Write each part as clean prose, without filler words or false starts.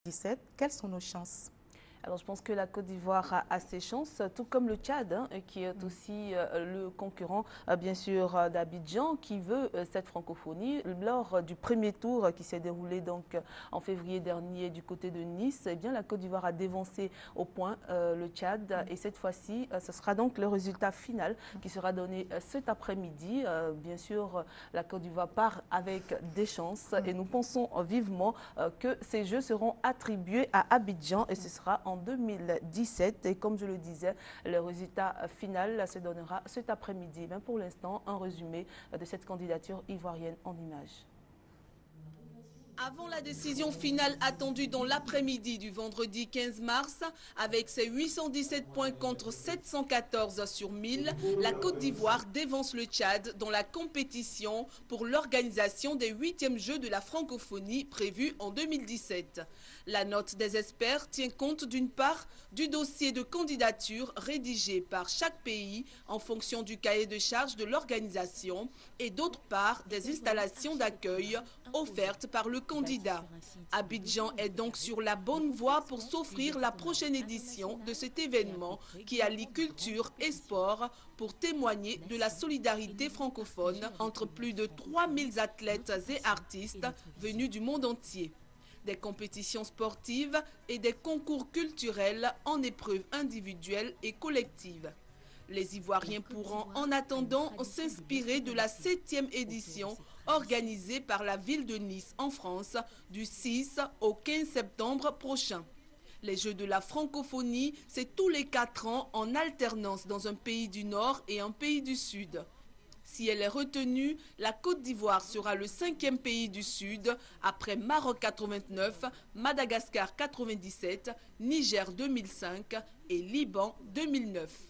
17. Quelles sont nos chances? Alors, je pense que la Côte d'Ivoire a ses chances, tout comme le Tchad, qui est aussi le concurrent, bien sûr, d'Abidjan, qui veut cette francophonie. Lors du premier tour qui s'est déroulé donc en février dernier du côté de Nice, eh bien, la Côte d'Ivoire a dévancé au point le Tchad. Et cette fois-ci, ce sera donc le résultat final qui sera donné cet après-midi. Bien sûr, la Côte d'Ivoire part avec des chances et nous pensons vivement que ces Jeux seront attribués à Abidjan et ce sera en 2017. Et comme je le disais, le résultat final se donnera cet après-midi. Mais pour l'instant, un résumé de cette candidature ivoirienne en images. Avant la décision finale attendue dans l'après-midi du vendredi 15 mars, avec ses 817 points contre 714 sur 1000, la Côte d'Ivoire dévance le Tchad dans la compétition pour l'organisation des 8e Jeux de la francophonie prévus en 2017. La note des experts tient compte d'une part du dossier de candidature rédigé par chaque pays en fonction du cahier de charges de l'organisation et d'autre part des installations d'accueil offertes par le candidat. Abidjan est donc sur la bonne voie pour s'offrir la prochaine édition de cet événement qui allie culture et sport pour témoigner de la solidarité francophone entre plus de 3000 athlètes et artistes venus du monde entier. Des compétitions sportives et des concours culturels en épreuves individuelles et collectives. Les Ivoiriens pourront en attendant s'inspirer de la 7e édition organisée par la ville de Nice en France du 6 au 15 septembre prochain. Les Jeux de la francophonie, c'est tous les 4 ans en alternance dans un pays du Nord et un pays du Sud. Si elle est retenue, la Côte d'Ivoire sera le 5e pays du Sud, après Maroc 89, Madagascar 97, Niger 2005 et Liban 2009.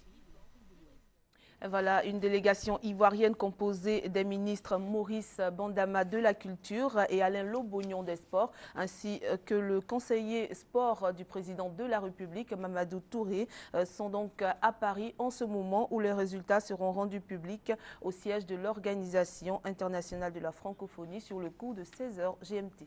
Voilà, une délégation ivoirienne composée des ministres Maurice Bandama de la Culture et Alain Lobognon des Sports, ainsi que le conseiller sport du président de la République, Mamadou Touré, sont donc à Paris en ce moment où les résultats seront rendus publics au siège de l'Organisation internationale de la francophonie sur le coup de 16h GMT.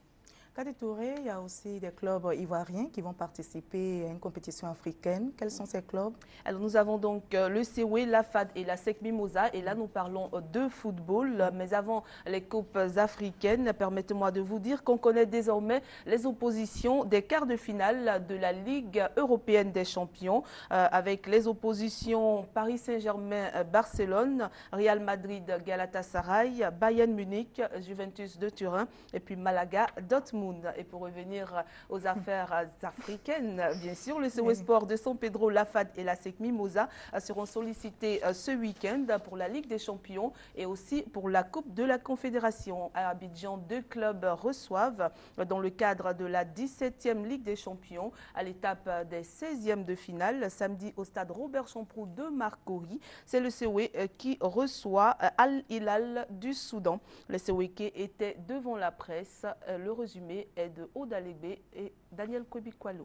Kadi Touré, il y a aussi des clubs ivoiriens qui vont participer à une compétition africaine. Quels sont ces clubs? Alors nous avons donc le CEWE, la FAD et la SEC Mimosa. Et là, nous parlons de football. Mais avant les coupes africaines, permettez-moi de vous dire qu'on connaît désormais les oppositions des quarts de finale de la Ligue européenne des champions avec les oppositions Paris Saint-Germain-Barcelone, Real Madrid-Galatasaray, Bayern Munich, Juventus de Turin et puis Malaga-Dortmund. Et pour revenir aux affaires africaines, bien sûr, le CEWE Sport de San Pedro, la FAD et la SEC Mimosa seront sollicités ce week-end pour la Ligue des Champions et aussi pour la Coupe de la Confédération. À Abidjan, 2 clubs reçoivent dans le cadre de la 17e Ligue des Champions à l'étape des 16e de finale. Samedi au stade Robert Champrou de Marcory, c'est le CEWE qui reçoit Al Hilal du Soudan. Le CEWE qui était devant la presse. Le résumé est de Aude Alegbe et Daniel Kwebikwalo.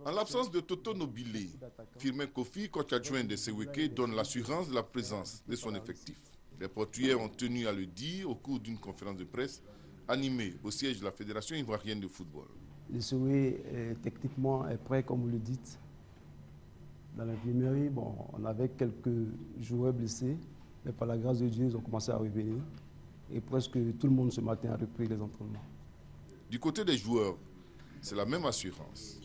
En l'absence de Toto Nobile, Firmin Kofi, coach adjoint de CEWE, donne l'assurance de la présence de son effectif. Les Portugais ont tenu à le dire au cours d'une conférence de presse animée au siège de la Fédération ivoirienne de football. Le CEWE techniquement est prêt, comme vous le dites. Dans l'imprimerie, bon, on avait quelques joueurs blessés, mais par la grâce de Dieu, ils ont commencé à revenir. Et presque tout le monde ce matin a repris les entraînements. Du côté des joueurs, c'est la même assurance.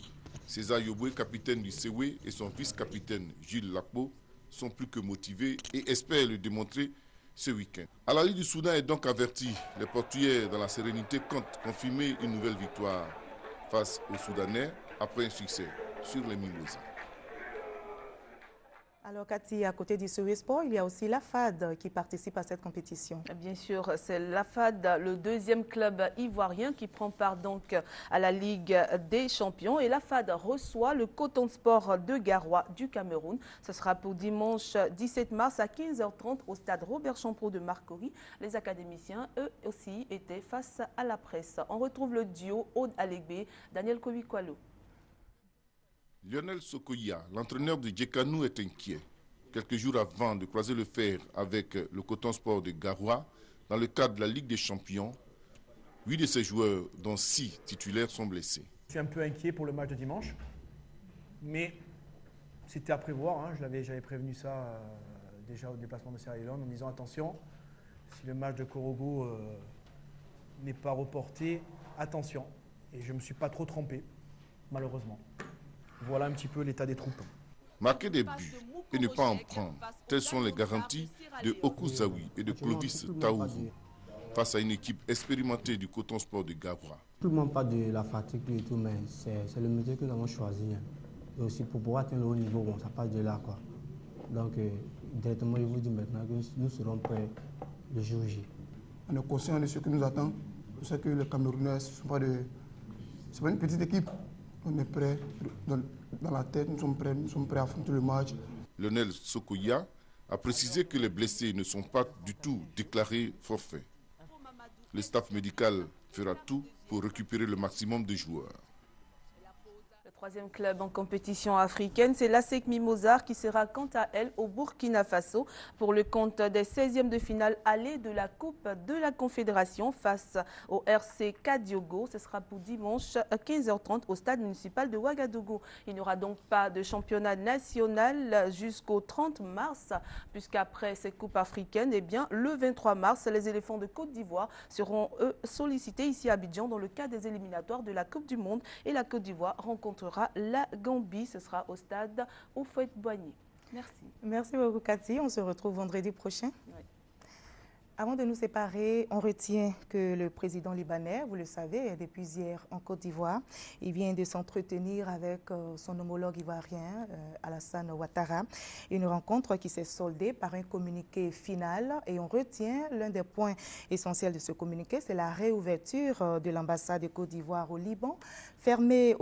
César Yoboué, capitaine du CEWE, et son vice-capitaine Gilles Lapo sont plus que motivés et espèrent le démontrer ce week-end. Al-Ahly du Soudan est donc averti. Les Portugais, dans la sérénité, comptent confirmer une nouvelle victoire face aux Soudanais après un succès sur les Mimosas. Alors Cathy, à côté du CEWE Sport, il y a aussi la FAD qui participe à cette compétition. Bien sûr, c'est la FAD, le 2e club ivoirien qui prend part donc à la Ligue des Champions. Et la FAD reçoit le Coton Sport de Garoua du Cameroun. Ce sera pour dimanche 17 mars à 15h30 au stade Robert Champrou de Marcory. Les académiciens, eux aussi, étaient face à la presse. On retrouve le duo Aude Alegbe, Daniel Kwebikwalo. Lionel Sokoya, l'entraîneur de Djekanou, est inquiet. Quelques jours avant de croiser le fer avec le Coton Sport de Garoua, dans le cadre de la Ligue des Champions, 8 de ces joueurs, dont 6 titulaires, sont blessés. Je suis un peu inquiet pour le match de dimanche, mais c'était à prévoir. Hein. J'avais prévenu ça déjà au déplacement de Sierra Leone en disant attention, si le match de Korogo n'est pas reporté, attention. Et je ne me suis pas trop trompé, malheureusement. Voilà un petit peu l'état des troupes. Marquer des buts et ne pas en prendre, telles sont les garanties de Okuzawi et de Clovis Taourou face à une équipe expérimentée du Coton Sport de Gabra. Tout le monde parle de la fatigue et tout, mais c'est le métier que nous avons choisi. Hein. Et aussi pour pouvoir atteindre le haut niveau, bon, ça passe de là, quoi. Donc, directement, je vous dis maintenant que nous serons prêts le jour J. On est conscient de ce qui nous attend. Je sais que les Camerounais, ce n'est pas une petite équipe. On est prêts dans la tête, nous sommes prêts à affronter le match. Lionel Sokoya a précisé que les blessés ne sont pas du tout déclarés forfaits. Le staff médical fera tout pour récupérer le maximum de joueurs. Le troisième club en compétition africaine, c'est l'ASEC Mimosas qui sera quant à elle au Burkina Faso pour le compte des 16e de finale aller de la Coupe de la Confédération face au RC Kadiogo. Ce sera pour dimanche à 15h30 au stade municipal de Ouagadougou. Il n'y aura donc pas de championnat national jusqu'au 30 mars, puisqu'après ces coupes africaines, eh bien, le 23 mars, les éléphants de Côte d'Ivoire seront sollicités ici à Abidjan dans le cadre des éliminatoires de la Coupe du Monde et la Côte d'Ivoire rencontrera la Gambie. Ce sera au stade Houphouët-Boigny. Merci. Merci beaucoup, Cathy. On se retrouve vendredi prochain. Oui. Avant de nous séparer, on retient que le président libanais, vous le savez, est depuis hier en Côte d'Ivoire. Il vient de s'entretenir avec son homologue ivoirien, Alassane Ouattara. Une rencontre qui s'est soldée par un communiqué final. Et on retient l'un des points essentiels de ce communiqué, c'est la réouverture de l'ambassade de Côte d'Ivoire au Liban, fermée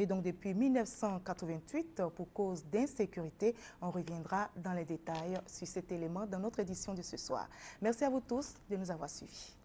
donc depuis 1988 pour cause d'insécurité. On reviendra dans les détails sur cet élément dans notre édition de ce soir. Merci à vous tous de nous avoir suivis.